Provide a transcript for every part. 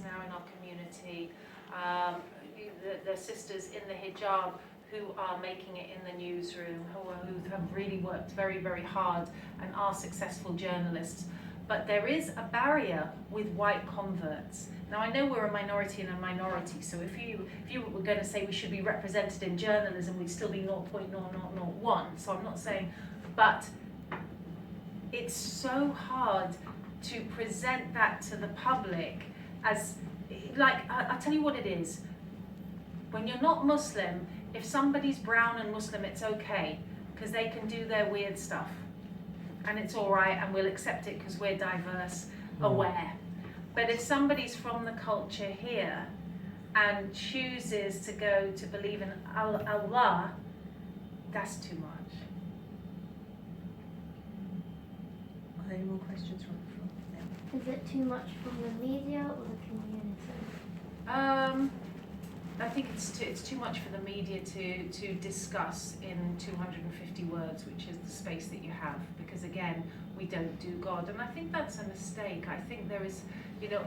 now in our community, the sisters in the hijab who are making it in the newsroom, who have really worked very, very hard and are successful journalists. But there is a barrier with white converts. Now, I know we're a minority in a minority, so if you were going to say we should be represented in journalism, we'd still be 0.0001, so I'm not saying, but it's so hard to present that to the public as, like, I'll tell you what it is. When you're not Muslim, if somebody's brown and Muslim, it's okay, because they can do their weird stuff. And it's all right, and we'll accept it because we're diverse, aware. But if somebody's from the culture here and chooses to go to believe in Allah, that's too much. Are there any more questions from the floor? Yeah. Is it too much from the media or the community? I think it's too much for the media to discuss in 250 words, which is the space that you have, because again, we don't do God, and I think that's a mistake. I think there is,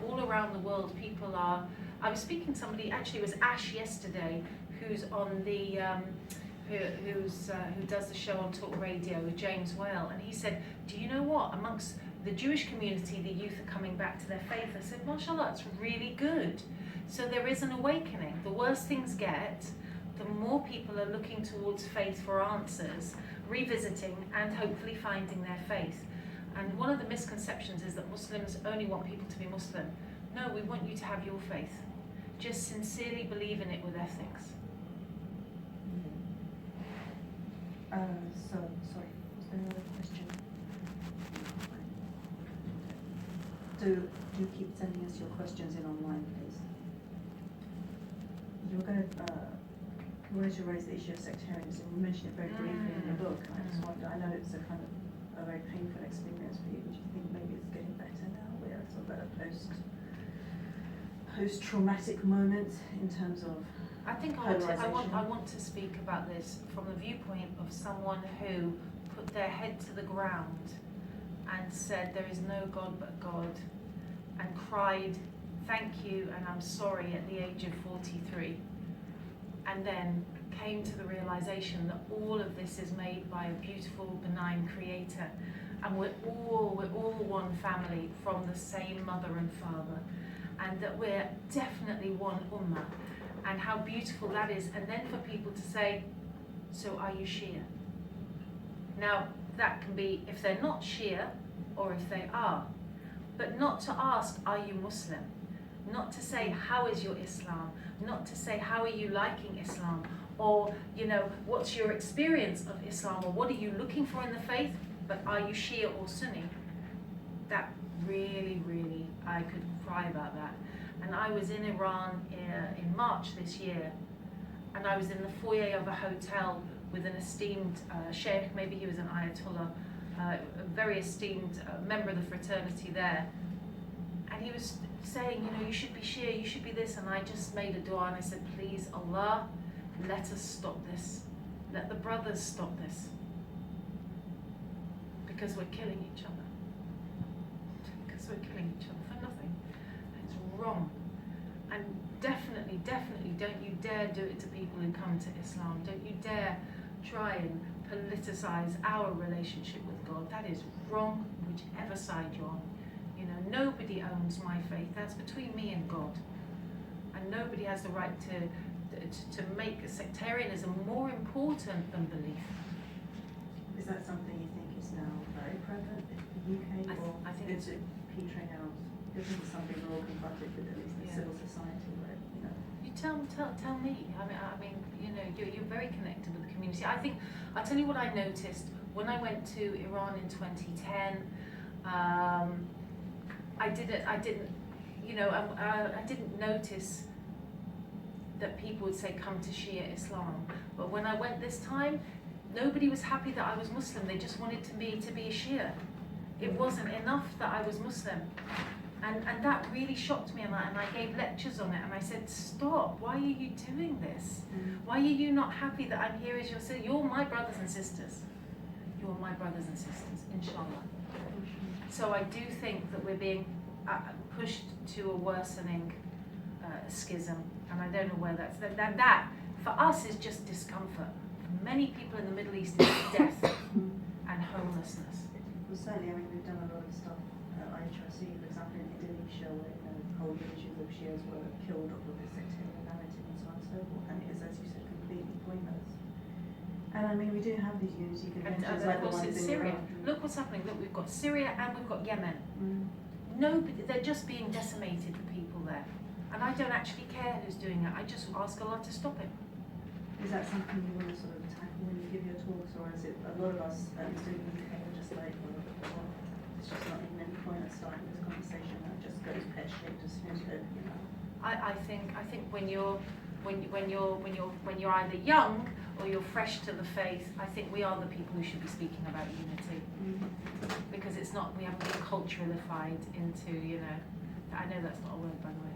all around the world, people are. I was speaking to somebody, actually it was Ash yesterday, who's on the who does the show on Talk Radio with James Whale, and he said, do you know what, amongst the Jewish community, the youth are coming back to their faith. I said, mashallah, it's really good. So there is an awakening. The worse things get, the more people are looking towards faith for answers, revisiting and hopefully finding their faith. And one of the misconceptions is that Muslims only want people to be Muslim. No, we want you to have your faith. Just sincerely believe in it with ethics. Sorry, was there another question? Do keep sending us your questions in online, please. You were going to wanted to raise the issue of sectarianism. You mentioned it very briefly in your book. I just wonder, I know it's a kind of a very painful experience for you, but do you think maybe it's getting better now? We're sort of at a post-traumatic moment in terms of I think I want to speak about this from the viewpoint of someone who put their head to the ground and said there is no God but God, and cried thank you and I'm sorry at the age of 43, and then came to the realization that all of this is made by a beautiful, benign creator, and we're all one family from the same mother and father, and that we're definitely one ummah, and how beautiful that is. And then for people to say, so are you Shia? Now that can be if they're not Shia or if they are, but not to ask, are you Muslim? Not to say, how is your Islam? Not to say, how are you liking Islam? Or, what's your experience of Islam? Or what are you looking for in the faith? But are you Shia or Sunni? That really, really, I could cry about that. And I was in Iran in March this year, and I was in the foyer of a hotel with an esteemed sheikh, maybe he was an ayatollah, a very esteemed member of the fraternity there. And he was saying, you should be Shia, you should be this, and I just made a dua and I said, please, Allah, let us stop this. Let the brothers stop this. Because we're killing each other. Because we're killing each other for nothing. It's wrong. And definitely, don't you dare do it to people who come to Islam. Don't you dare try and politicize our relationship with God. That is wrong, whichever side you're on. Nobody owns my faith. That's between me and God. And nobody has the right to make sectarianism more important than belief. Is that something you think is now very prevalent in the UK, or I think is it petering out? This is something we're all confronted with, at least in civil society, where You tell me. I mean, you're very connected with the community. I'll tell you what I noticed when I went to Iran in 2010. I didn't notice that people would say come to Shia Islam. But when I went this time, nobody was happy that I was Muslim. They just wanted me to be a Shia. It wasn't enough that I was Muslim. And that really shocked me, and I gave lectures on it, and I said, stop, why are you doing this? Why are you not happy that I'm here as your sister? You're my brothers and sisters. You're my brothers and sisters, inshallah. So I do think that we're being pushed to a worsening schism, and I don't know where that for us is just discomfort. For many people in the Middle East, it's death and homelessness. Well, certainly, I mean, we've done a lot of stuff at IHRC, for example, in Indonesia, where whole villages of Shias were killed off of the sectarian narrative and so on and so forth, and it is, as you said, completely pointless. And I mean, we do have these unity conventions like the ones in Syria. Iraq. Look what's happening. Look, we've got Syria and we've got Yemen. Nobody, they're just being decimated, the people there. And I don't actually care who's doing it. I just ask Allah to stop it. Is that something you want to sort of tackle when you give your talks, or is it a lot of us, at least in the UK, are just like, well, it's just not even any point of starting this conversation that just goes pear-shaped as soon as you open your mouth? I think when you're either young or you're fresh to the faith, I think we are the people who should be speaking about unity, because it's not, we haven't been culturalified into, I know that's not a word, by the way.